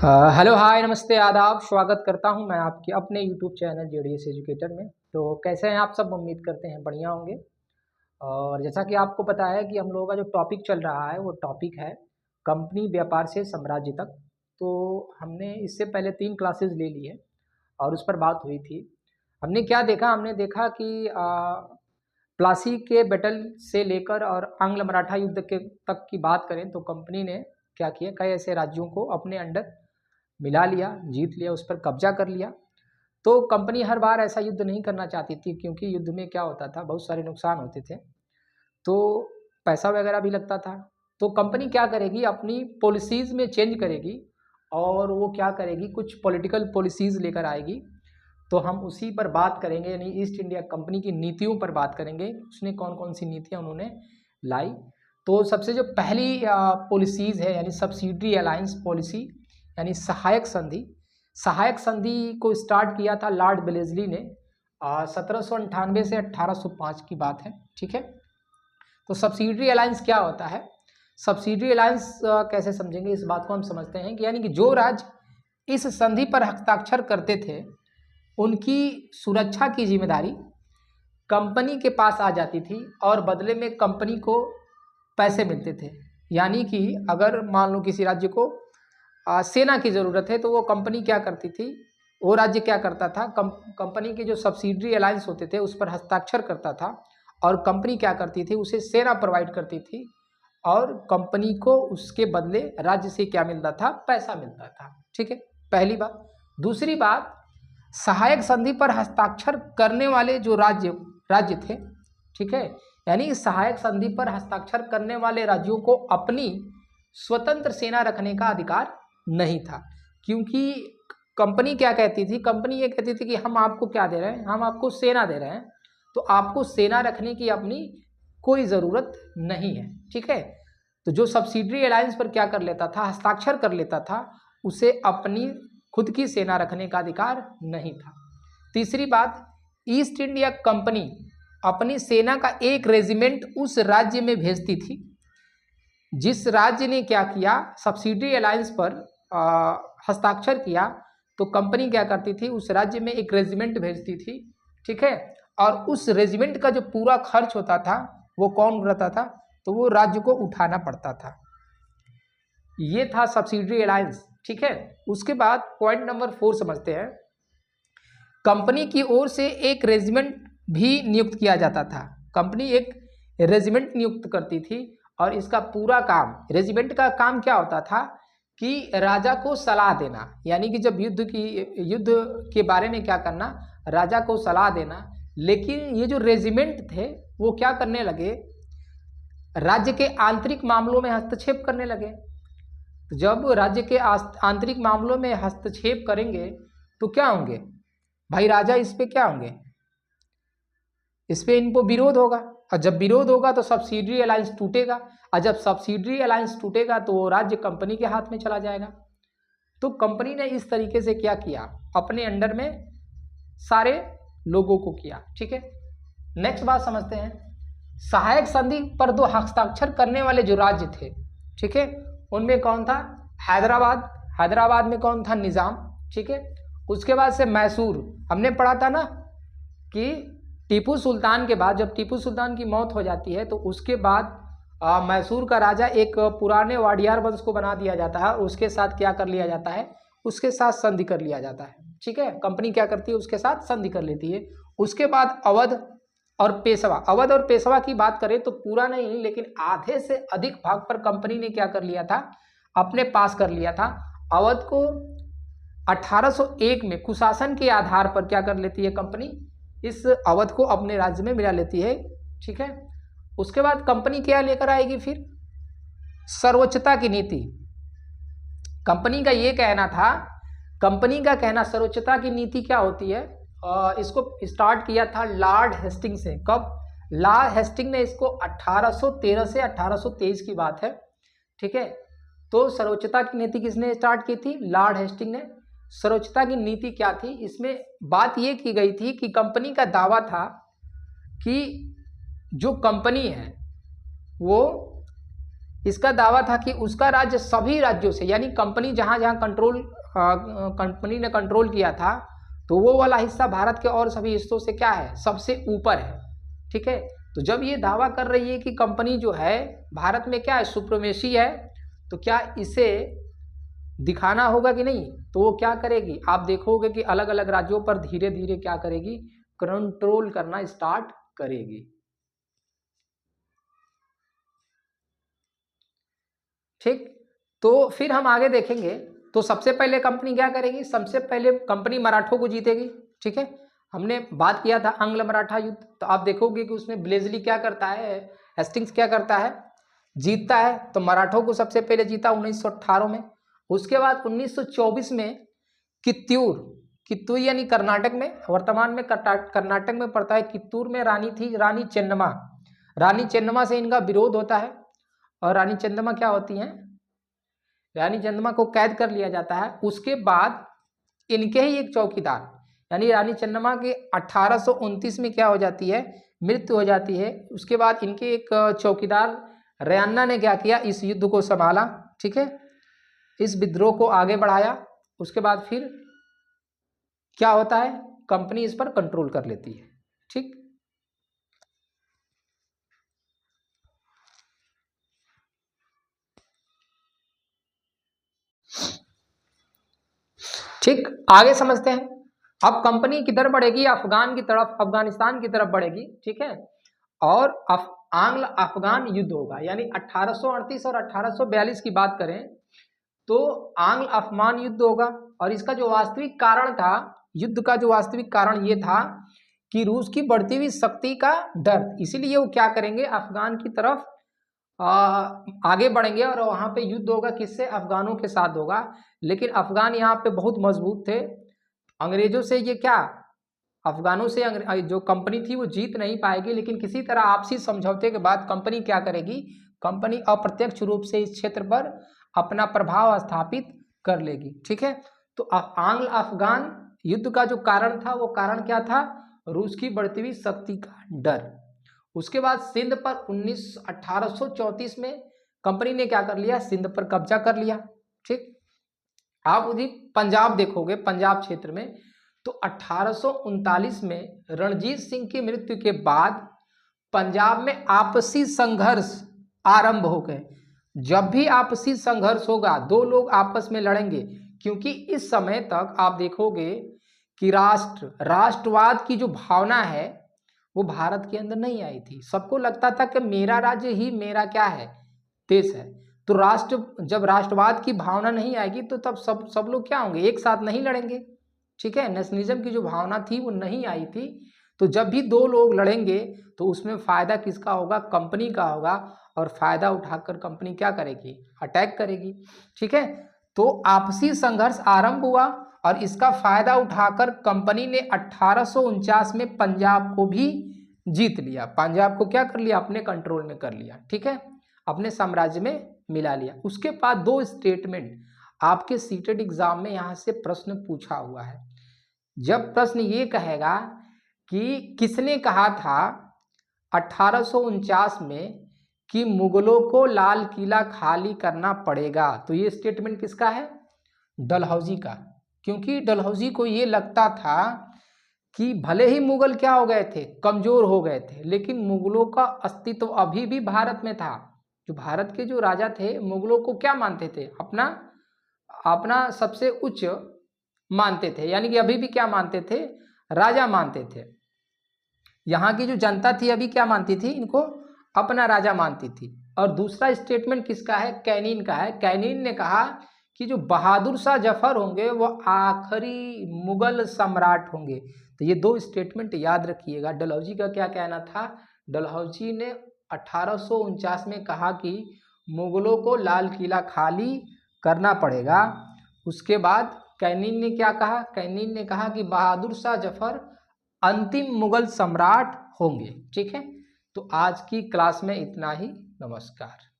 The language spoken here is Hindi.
हेलो हाय नमस्ते आदाब। स्वागत करता हूं मैं आपके अपने यूट्यूब चैनल जेडीएस एजुकेटर में। तो कैसे हैं आप सब? उम्मीद करते हैं बढ़िया होंगे। और जैसा कि आपको पता है कि हम लोगों का जो टॉपिक चल रहा है वो टॉपिक है कंपनी व्यापार से साम्राज्य तक। तो हमने इससे पहले 3 क्लासेस ले ली है और उस पर बात हुई थी। हमने देखा कि प्लासी के बैटल से लेकर और आंग्ल मराठा युद्ध के तक की बात करें तो कंपनी ने क्या किया, कई ऐसे राज्यों को अपने अंडर मिला लिया, जीत लिया, उस पर कब्जा कर लिया। तो कंपनी हर बार ऐसा युद्ध नहीं करना चाहती थी, क्योंकि युद्ध में क्या होता था, बहुत सारे नुकसान होते थे, तो पैसा वगैरह भी लगता था। तो कंपनी क्या करेगी, अपनी पॉलिसीज़ में चेंज करेगी और वो क्या करेगी, कुछ पॉलिटिकल पॉलिसीज़ लेकर आएगी। तो हम उसी पर बात करेंगे, यानी ईस्ट इंडिया कंपनी की नीतियों पर बात करेंगे, उसने कौन कौन सी नीतियाँ उन्होंने लाई। तो सबसे जो पहली पॉलिसीज़ है यानी सब्सिडरी अलायंस पॉलिसी, यानी सहायक संधि को स्टार्ट किया था लॉर्ड वेलेस्ली ने 1798 से 1805 की बात है। ठीक है, तो सब्सिडरी अलायंस क्या होता है? सब्सिडरी अलायंस कैसे समझेंगे, इस बात को हम समझते हैं कि यानी कि जो राज्य इस संधि पर हस्ताक्षर करते थे उनकी सुरक्षा की जिम्मेदारी कंपनी के पास आ जाती थी और बदले में कंपनी को पैसे मिलते थे। यानी कि अगर मान लो किसी राज्य को सेना की ज़रूरत है तो वो कंपनी क्या करती थी, वो राज्य क्या करता था, कंपनी के जो सब्सिडरी अलायंस होते थे उस पर हस्ताक्षर करता था और कंपनी क्या करती थी, उसे सेना प्रोवाइड करती थी और कंपनी को उसके बदले राज्य से क्या मिलता था, पैसा मिलता था। ठीक है, पहली बात। दूसरी बात, सहायक संधि पर हस्ताक्षर करने वाले जो राज्य थे, ठीक है, यानी सहायक संधि पर हस्ताक्षर करने वाले राज्यों को अपनी स्वतंत्र सेना रखने का अधिकार नहीं था। क्योंकि कंपनी क्या कहती थी, कंपनी ये कहती थी कि हम आपको क्या दे रहे हैं, हम आपको सेना दे रहे हैं, तो आपको सेना रखने की अपनी कोई ज़रूरत नहीं है। ठीक है, तो जो सब्सिडरी अलायंस पर क्या कर लेता था, हस्ताक्षर कर लेता था, उसे अपनी खुद की सेना रखने का अधिकार नहीं था। तीसरी बात, ईस्ट इंडिया कंपनी अपनी सेना का एक रेजिमेंट उस राज्य में भेजती थी जिस राज्य ने क्या किया, सब्सिडरी अलायंस पर हस्ताक्षर किया, तो कंपनी क्या करती थी, उस राज्य में एक रेजिमेंट भेजती थी। ठीक है, और उस रेजिमेंट का जो पूरा खर्च होता था वो कौन उठाता था, तो वो राज्य को उठाना पड़ता था। ये था सब्सिडरी अलायंस। ठीक है, उसके बाद पॉइंट नंबर 4 समझते हैं। कंपनी की ओर से एक रेजिमेंट भी नियुक्त किया जाता था। कंपनी एक रेजिमेंट नियुक्त करती थी और इसका पूरा काम, रेजिमेंट का काम क्या होता था कि राजा को सलाह देना, यानी कि जब युद्ध के बारे में क्या करना, राजा को सलाह देना। लेकिन ये जो रेजिमेंट थे वो क्या करने लगे, राज्य के आंतरिक मामलों में हस्तक्षेप करने लगे। तो जब राज्य के आंतरिक मामलों में हस्तक्षेप करेंगे तो क्या होंगे भाई, राजा इस पे क्या होंगे, इस पे इनको विरोध होगा, और जब विरोध होगा तो सब्सिडरी अलायंस टूटेगा, और जब सब्सिडरी अलायंस टूटेगा तो वो राज्य कंपनी के हाथ में चला जाएगा। तो कंपनी ने इस तरीके से क्या किया, अपने अंडर में सारे लोगों को किया। ठीक है, नेक्स्ट बात समझते हैं। सहायक संधि पर दो हस्ताक्षर करने वाले जो राज्य थे, ठीक है, उनमें कौन था, हैदराबाद में कौन था, निजाम। ठीक है, उसके बाद से मैसूर, हमने पढ़ा था ना कि टीपू सुल्तान के बाद, जब टीपू सुल्तान की मौत हो जाती है तो उसके बाद मैसूर का राजा एक पुराने वाडियार वंश को बना दिया जाता है, उसके साथ क्या कर लिया जाता है, उसके साथ संधि कर लिया जाता है। ठीक है, कंपनी क्या करती है, उसके साथ संधि कर लेती है। उसके बाद अवध और पेशवा की बात करें तो पूरा नहीं लेकिन आधे से अधिक भाग पर कंपनी ने क्या कर लिया था, अपने पास कर लिया था। अवध को 1801 में कुशासन के आधार पर क्या कर लेती है कंपनी, इस अवध को अपने राज्य में मिला लेती है। ठीक है, उसके बाद कंपनी क्या लेकर आएगी फिर, सर्वोच्चता की नीति। कंपनी का ये कहना था, कंपनी का कहना सर्वोच्चता की नीति क्या होती है, इसको स्टार्ट किया था लॉर्ड हेस्टिंग से। कब, लॉर्ड हेस्टिंग ने इसको 1813 से 1823 की बात है। ठीक है, तो सर्वोच्चता की नीति किसने स्टार्ट की थी, लॉर्ड हेस्टिंग ने। सर्वोच्चता की नीति क्या थी, इसमें बात यह की गई थी कि कंपनी का दावा था कि जो कंपनी है वो इसका दावा था कि उसका राज्य सभी राज्यों से, यानी कंपनी जहां जहां कंपनी ने कंट्रोल किया था, तो वो वाला हिस्सा भारत के और सभी हिस्सों से क्या है, सबसे ऊपर है। ठीक है, तो जब ये दावा कर रही है कि कंपनी जो है भारत में क्या है, सुप्रीमेसी है, तो क्या इसे दिखाना होगा कि नहीं? तो वो क्या करेगी, आप देखोगे कि अलग अलग राज्यों पर धीरे धीरे क्या करेगी, कंट्रोल करना स्टार्ट करेगी। ठीक, तो फिर हम आगे देखेंगे। तो सबसे पहले कंपनी क्या करेगी, सबसे पहले कंपनी मराठों को जीतेगी। ठीक है, हमने बात किया था आंग्ल मराठा युद्ध, तो आप देखोगे कि उसमें ब्लेजली क्या करता है, हेस्टिंग्स क्या करता है, जीतता है। तो मराठों को सबसे पहले जीता 1918 में। उसके बाद 1924 में कित्तूर यानी कर्नाटक में, वर्तमान में कर्नाटक में पड़ता है, कित्तूर में रानी थी, रानी चेन्नम्मा। रानी चेन्नम्मा से इनका विरोध होता है और रानी चेन्नम्मा क्या होती हैं, रानी चेन्नम्मा को कैद कर लिया जाता है। उसके बाद इनके ही एक चौकीदार, यानी रानी चेन्नम्मा के 1829 में क्या हो जाती है, मृत्यु हो जाती है। उसके बाद इनके एक चौकीदार रैन्ना ने क्या किया, इस युद्ध को संभाला। ठीक है, इस विद्रोह को आगे बढ़ाया। उसके बाद फिर क्या होता है, कंपनी इस पर कंट्रोल कर लेती है। ठीक, ठीक, आगे समझते हैं। अब कंपनी किधर बढ़ेगी, अफगान की तरफ, अफगानिस्तान की तरफ बढ़ेगी। ठीक है, और आंग्ल अफगान युद्ध होगा, यानी 1838 और 1842 की बात करें तो आंग्ल अफगान युद्ध होगा। और इसका जो वास्तविक कारण था, युद्ध का जो वास्तविक कारण ये था कि रूस की बढ़ती हुई शक्ति का डर, इसीलिए वो क्या करेंगे, अफगान की तरफ आगे बढ़ेंगे और वहां पे युद्ध होगा, किससे, अफगानों के साथ होगा। लेकिन अफगान यहाँ पे बहुत मजबूत थे, अंग्रेजों से ये क्या, अफगानों से जो कंपनी थी वो जीत नहीं पाएगी। लेकिन किसी तरह आपसी समझौते के बाद कंपनी क्या करेगी, कंपनी अप्रत्यक्ष रूप से इस क्षेत्र पर अपना प्रभाव स्थापित कर लेगी। ठीक है, तो आंग्ल अफगान युद्ध का जो कारण था, वो कारण क्या था, रूस की बढ़ती हुई शक्ति का डर। उसके बाद सिंध पर 1834 में कंपनी ने क्या कर लिया, सिंध पर कब्जा कर लिया। ठीक, आप उधर पंजाब देखोगे, पंजाब क्षेत्र में तो 1839 में रणजीत सिंह की मृत्यु के बाद पंजाब में आपसी संघर्ष आरंभ हो गए। जब भी आपसी संघर्ष होगा, दो लोग आपस में लड़ेंगे, क्योंकि इस समय तक आप देखोगे कि राष्ट्रवाद की जो भावना है वो भारत के अंदर नहीं आई थी। सबको लगता था कि मेरा राज्य ही मेरा क्या है, देश है। तो जब राष्ट्रवाद की भावना नहीं आएगी तो तब सब लोग क्या होंगे, एक साथ नहीं लड़ेंगे। ठीक है, नेशनलिज्म की जो भावना थी वो नहीं आई थी। तो जब भी दो लोग लड़ेंगे तो उसमें फायदा किसका होगा, कंपनी का होगा, और फायदा उठाकर कंपनी क्या करेगी, अटैक करेगी। ठीक है, तो आपसी संघर्ष आरंभ हुआ और इसका फायदा उठाकर कंपनी ने 1849 में पंजाब को भी जीत लिया। पंजाब को क्या कर लिया, अपने कंट्रोल में कर लिया। ठीक है, अपने साम्राज्य में मिला लिया। उसके बाद दो स्टेटमेंट आपके सीटेट एग्जाम में यहाँ से प्रश्न पूछा हुआ है। जब प्रश्न ये कहेगा कि किसने कहा था 1849 में कि मुगलों को लाल किला खाली करना पड़ेगा, तो ये स्टेटमेंट किसका है, डलहौजी का। क्योंकि डलहौजी को ये लगता था कि भले ही मुगल क्या हो गए थे, कमजोर हो गए थे, लेकिन मुगलों का अस्तित्व अभी भी भारत में था। जो भारत के जो राजा थे, मुगलों को क्या मानते थे, अपना सबसे उच्च मानते थे, यानी कि अभी भी क्या मानते थे, राजा मानते थे। यहाँ की जो जनता थी अभी क्या मानती थी, इनको अपना राजा मानती थी। और दूसरा स्टेटमेंट किसका है, कैनिन का है। कैनिन ने कहा कि जो बहादुर शाह जफर होंगे वो आखिरी मुगल सम्राट होंगे। तो ये दो स्टेटमेंट याद रखिएगा। डलहौजी का क्या कहना था, डलहौजी ने 1849 में कहा कि मुगलों को लाल किला खाली करना पड़ेगा। उसके बाद कैनिन ने क्या कहा, कैनिन ने कहा कि बहादुर शाह जफर अंतिम मुगल सम्राट होंगे। ठीक है, तो आज की क्लास में इतना ही। नमस्कार।